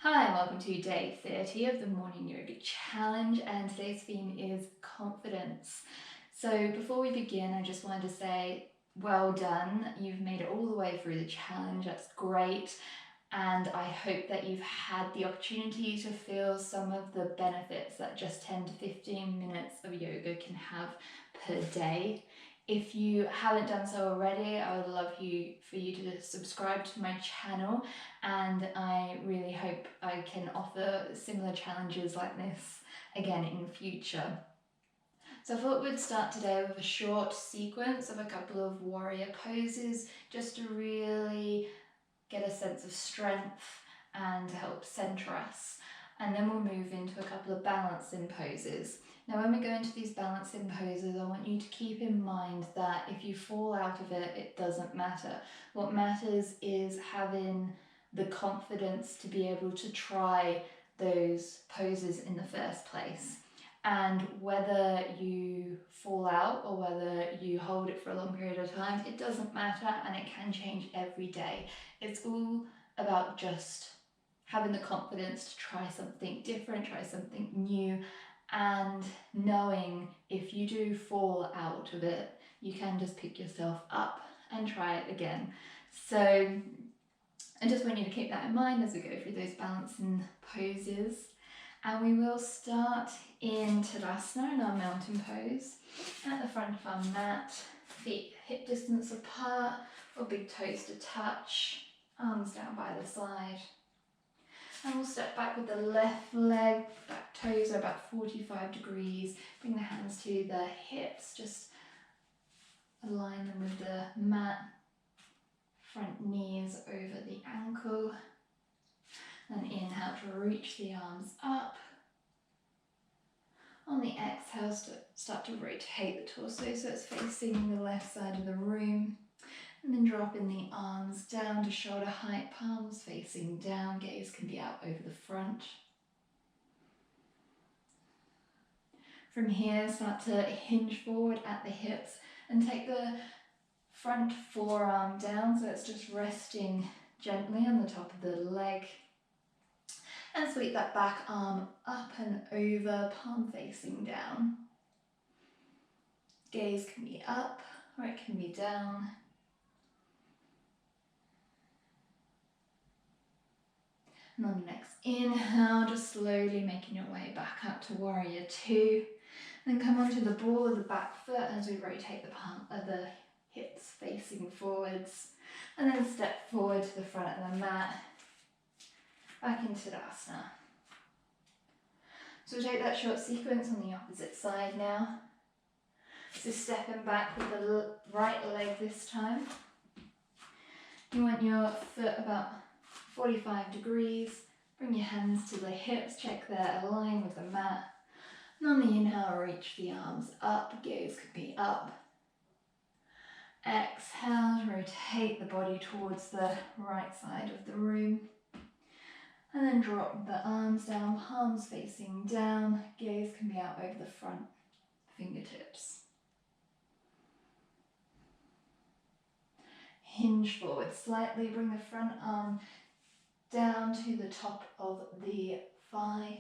Hi, welcome to day 30 of the Morning Yoga Challenge, and today's theme is confidence. So before we begin, I just wanted to say well done. You've made it all the way through the challenge. That's great. And I hope that you've had the opportunity to feel some of the benefits that just 10 to 15 minutes of yoga can have per day. If you haven't done so already, I would love for you to subscribe to my channel, and I really hope I can offer similar challenges like this again in the future. So I thought we'd start today with a short sequence of a couple of warrior poses just to really get a sense of strength and help center us. And then we'll move into a couple of balancing poses. Now when we go into these balancing poses, I want you to keep in mind that if you fall out of it, it doesn't matter. What matters is having the confidence to be able to try those poses in the first place. And whether you fall out or whether you hold it for a long period of time, it doesn't matter, and it can change every day. It's all about just having the confidence to try something different, try something new, and knowing if you do fall out of it, you can just pick yourself up and try it again. So I just want you to keep that in mind as we go through those balancing poses. And we will start in Tadasana, in our mountain pose, at the front of our mat, feet hip distance apart or big toes to touch, arms down by the side. And we'll step back with the left leg, back toes are about 45 degrees. Bring the hands to the hips, just align them with the mat. Front knees over the ankle. Then inhale to reach the arms up. On the exhale, start to rotate the torso so it's facing the left side of the room. And then dropping the arms down to shoulder height, palms facing down, gaze can be out over the front. From here, start to hinge forward at the hips and take the front forearm down so it's just resting gently on the top of the leg. And sweep that back arm up and over, palm facing down. Gaze can be up or it can be down. And on the next inhale, just slowly making your way back up to warrior two. Then come onto the ball of the back foot as we rotate the palm of the hips facing forwards. And then step forward to the front of the mat, back into Tadasana. So we'll take that short sequence on the opposite side now. So stepping back with the right leg this time. You want your foot about 45 degrees. Bring your hands to the hips, check they're aligned with the mat. And on the inhale, reach the arms up, gaze could be up. Exhale, rotate the body towards the right side of the room. And then drop the arms down, palms facing down, gaze can be out over the front, fingertips. Hinge forward slightly, bring the front arm down to the top of the thigh,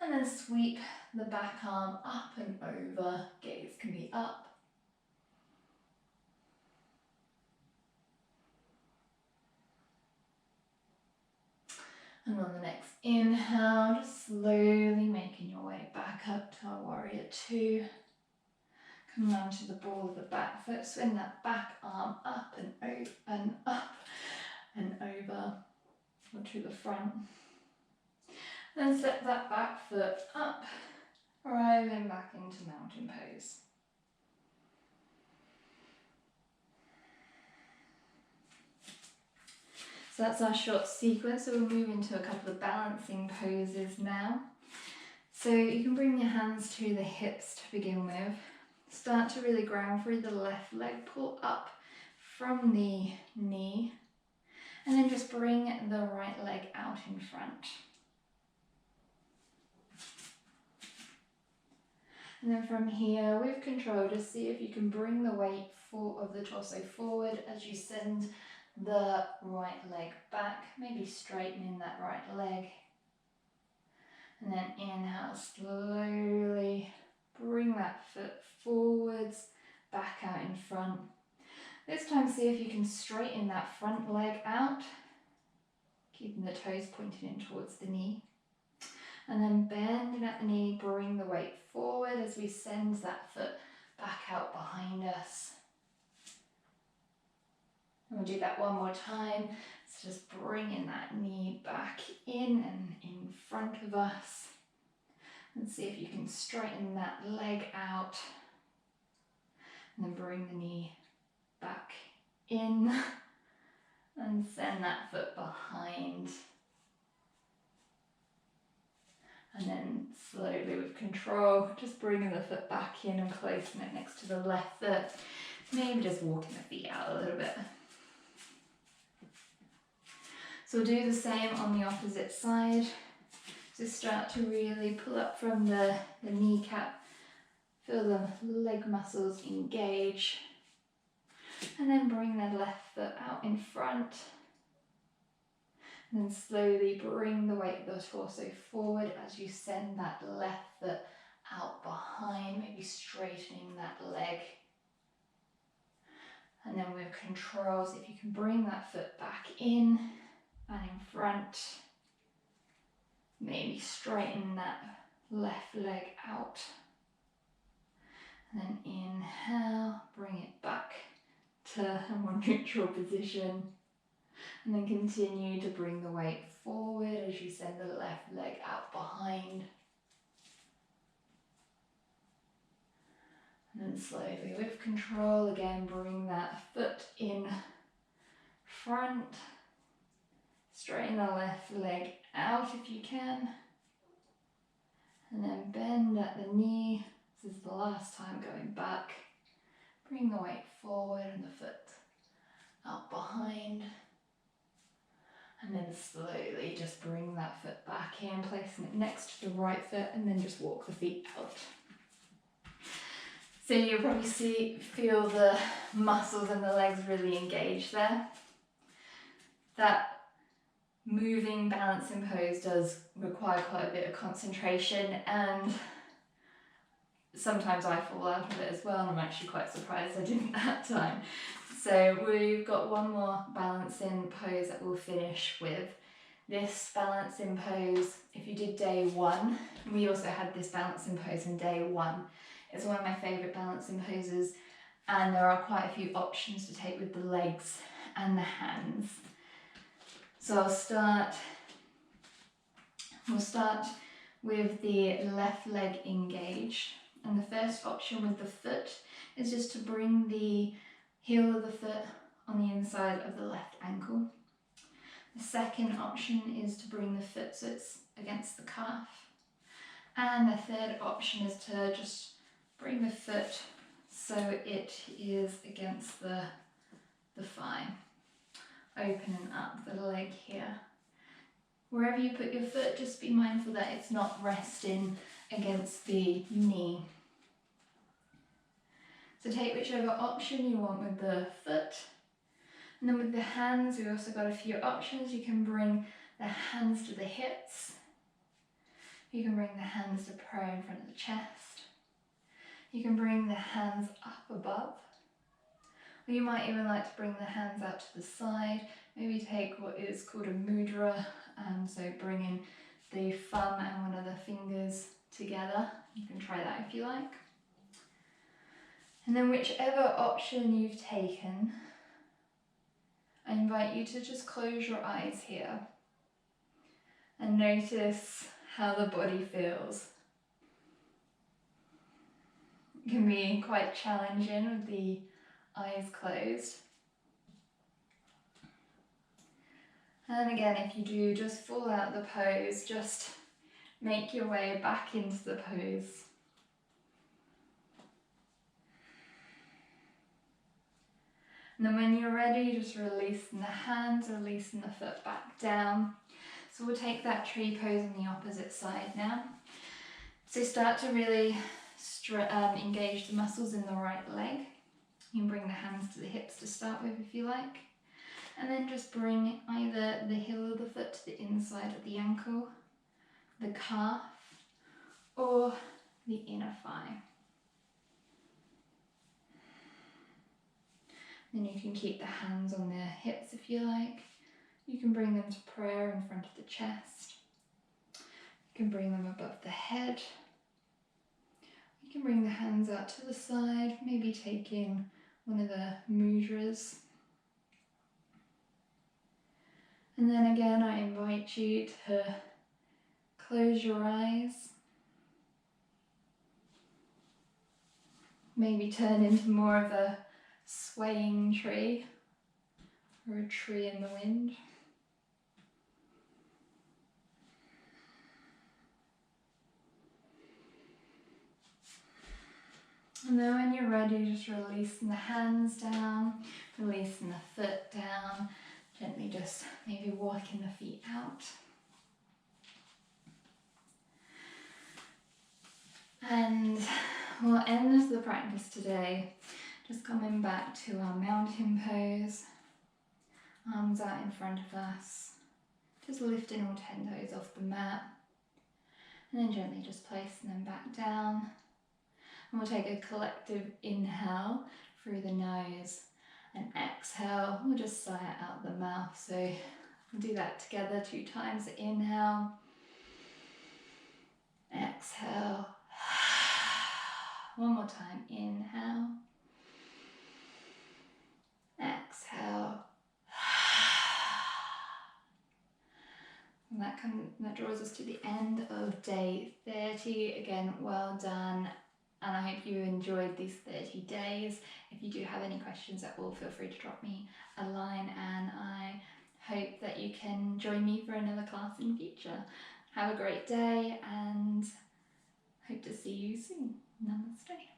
and then sweep the back arm up and over, gaze can be up. And on the next inhale, just slowly making your way back up to our warrior two. Come down to the ball of the back foot, swing that back arm up and over and up and over or to the front. Then step that back foot up, arriving back into mountain pose. So that's our short sequence, so we'll move into a couple of balancing poses now. So you can bring your hands to the hips to begin with. Start to really ground through the left leg, pull up from the knee, and then just bring the right leg out in front. And then from here, with control, just see if you can bring the weight of the torso forward as you send the right leg back, maybe straightening that right leg. And then inhale, slowly bring that foot forwards, back out in front. This time see if you can straighten that front leg out, keeping the toes pointed in towards the knee. And then bending at the knee, bring the weight forward as we send that foot back out behind us. And we'll do that one more time. So just bringing that knee back in and in front of us. And see if you can straighten that leg out. And then bring the knee back in. And send that foot behind. And then slowly with control, just bringing the foot back in and placing it next to the left foot. Maybe just walking the feet out a little bit. So we'll do the same on the opposite side. So start to really pull up from the kneecap. Feel the leg muscles engage. And then bring that left foot out in front. And then slowly bring the weight of the torso forward as you send that left foot out behind, maybe straightening that leg. And then with control, see if you can bring that foot back in and in front. Maybe straighten that left leg out. And then inhale, bring it back to a more neutral position. And then continue to bring the weight forward as you send the left leg out behind. And then slowly with control, again, bring that foot in front. Straighten the left leg out if you can. And then bend at the knee. This is the last time going back. Bring the weight forward and the foot out behind. And then slowly just bring that foot back in, placing it next to the right foot, and then just walk the feet out. So you'll probably feel the muscles in the legs really engage there. That moving balancing pose does require quite a bit of concentration, and sometimes I fall out of it as well, and I'm actually quite surprised I didn't that time. So we've got one more balancing pose that we'll finish with. This balancing pose, if you did day one, we also had this balancing pose in day one. It's one of my favourite balancing poses, and there are quite a few options to take with the legs and the hands. So we'll start with the left leg engaged, and the first option with the foot is just to bring the heel of the foot on the inside of the left ankle. The second option is to bring the foot so it's against the calf. And the third option is to just bring the foot so it is against the thigh. Opening up the leg here. Wherever you put your foot, just be mindful that it's not resting against the knee. So take whichever option you want with the foot. And then with the hands, we've also got a few options. You can bring the hands to the hips. You can bring the hands to prayer in front of the chest. You can bring the hands up above. Or you might even like to bring the hands out to the side. Maybe take what is called a mudra. So bringing the thumb and one of the fingers together. You can try that if you like. And then whichever option you've taken, I invite you to just close your eyes here and notice how the body feels. It can be quite challenging with the eyes closed. And again, if you do just fall out of the pose, just make your way back into the pose. And then when you're ready, just releasing the hands, releasing the foot back down. So we'll take that tree pose on the opposite side now. So start to really engage the muscles in the right leg. You can bring the hands to the hips to start with if you like. And then just bring either the heel of the foot to the inside of the ankle, the calf, or the inner thigh. Then you can keep the hands on the hips if you like. You can bring them to prayer in front of the chest. You can bring them above the head. You can bring the hands out to the side, maybe taking one of the mudras. And then again, I invite you to close your eyes. Maybe turn into more of a swaying tree or a tree in the wind. And then when you're ready, just releasing the hands down, releasing the foot down, gently just maybe walking the feet out. And we'll end the practice today just coming back to our mountain pose, arms out in front of us, just lifting all 10 toes off the mat, and then gently just placing them back down. And we'll take a collective inhale through the nose, and exhale, we'll just sigh it out the mouth. So we'll do that together 2 times. Inhale, exhale. One more time, inhale, exhale. And that draws us to the end of day 30. Again, well done. And I hope you enjoyed these 30 days. If you do have any questions at all, feel free to drop me a line, and I hope that you can join me for another class in future. Have a great day and hope to see you soon. Namaste.